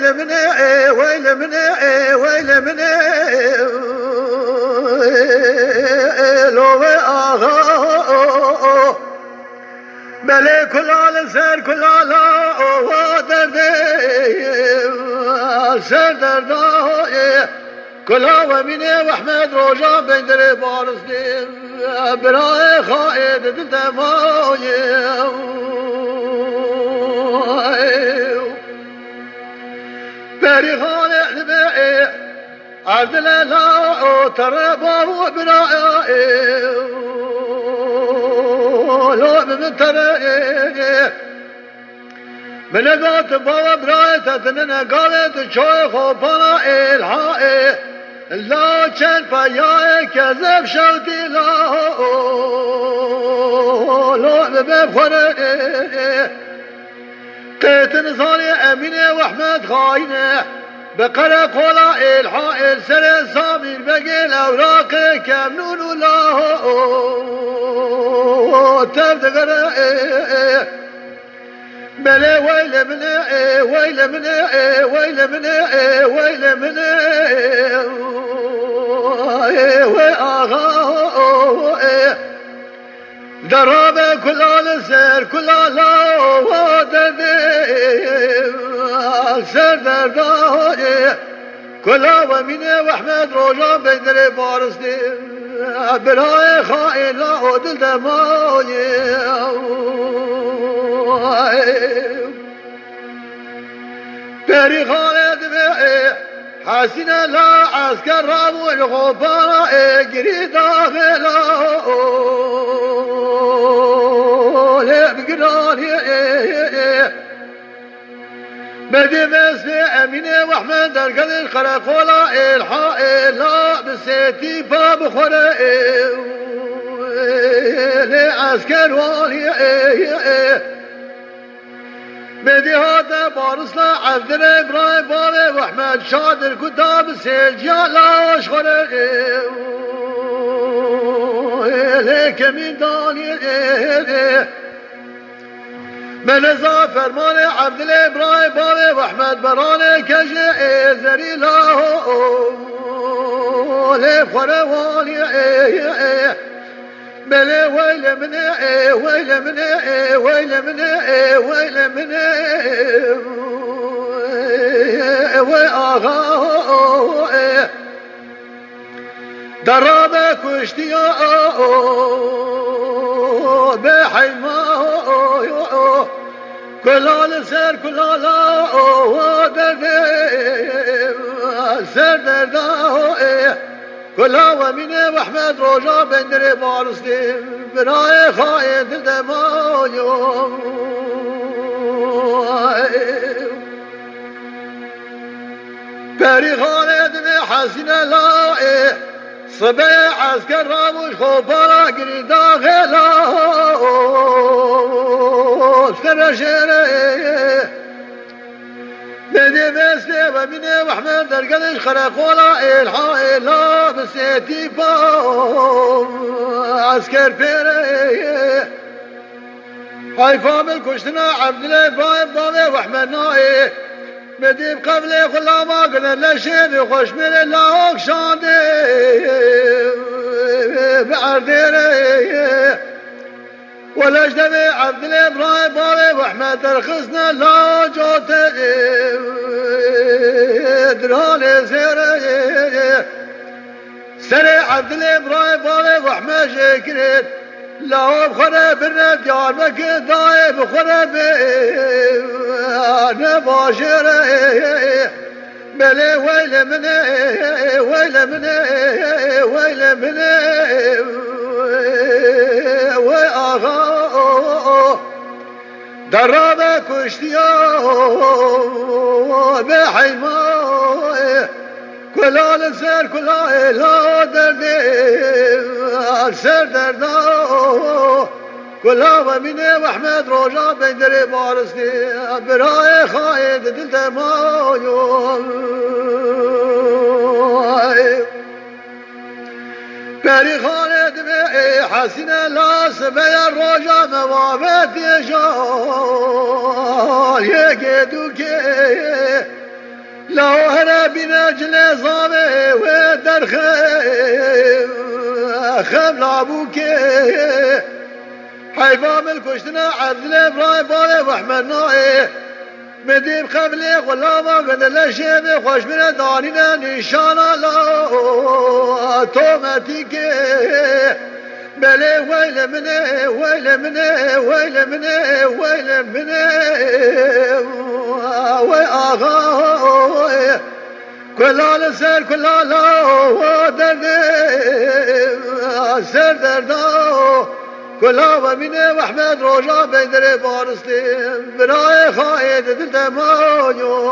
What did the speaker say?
ويل من ويل من ويل من لو آغا بلي كل على سر كل على وادردي سر درداي كل ومني واحمد رجا بندري بارسني براي خائد دماي بري خالد بي عبد الله تربا وبراي لو من ترى من ذات بابا برايت تننا قالت شوي خوبنا الحائي لا كان فياي كذب شوتي لا ببخر قيتن صالي امينه واحمد خاينه بقرا قولا الحائل سر صابر بقيل اوراق كمنون الله تبدغر بلا ويل من ويل من ويل من ويل من وآغا درابة كل السير كل ودني سر درداي كل ومني واحمد رجا بندري بارسني براي خائن لا أدل دماي بري خالد بي حسنا لا عسكر رابو الغبارة اجري داخلا بقراني بدي مسلي امينه واحمد درقد الخرقولا الحائل لا بسيتي باب خره عسكر والي بدي هذا بارسلا عبد ابراهيم بابي واحمد شادر كتاب سجال اشخره ليك من داني من زافر مالي عبد الابراهيم بابي واحمد براني كجي زري له لفخر والي بلا ويل من ويل من ويل من ويل من وآغا درابة كشتيا بحيما كل السر كل لا ودردي سر درداي كل ومني واحمد رجا بندري بارسني براي خايد دماي بري خالد حسنا لا صبي عسكر راموش خوبارا قري داخلا سرشيري بدي مسلي ومني واحمد درقدش خرقولا الحائل لا بسيتي بام عسكر بيري هاي فامل كشتنا عبد الابراهيم بامي واحمد نائي بدي بقبلي خلا ما قلنا لشيبي خوش من الله شاندي بعرديري ولا اجدبي عبد الابراهيم بابي واحمد ترخصنا لا جوتي دراني سيري سري عبد الابراهيم بابي واحمد شكرين لا بخرا برد يار بك داي بخرا انا باشر بلي ويل من ويل من ويل من وآغا درابة كشتيا بحيما كل السر كل لا دردي سر دردا كل ومني واحمد رجا بندري بارسني براي خايد دل دماي بري خالد بي حسنا لا سبي الرجا موابت يشال يكدوكي لاهر بنا جلزامه و در خم لابوكي حيفام الكشتنا عبد الابراهيم بابي واحمد نائي مديب خبلي غلاما قد الشيب خوش من دارنا نشانا لا توماتيكي بلي ويل مني ويل مني ويل مني ويل مني وي آغا كلا سر كلا لا دردي سر دردا كلا ومني واحمد روجا بيدري بارستين براي خايد دلت مانيو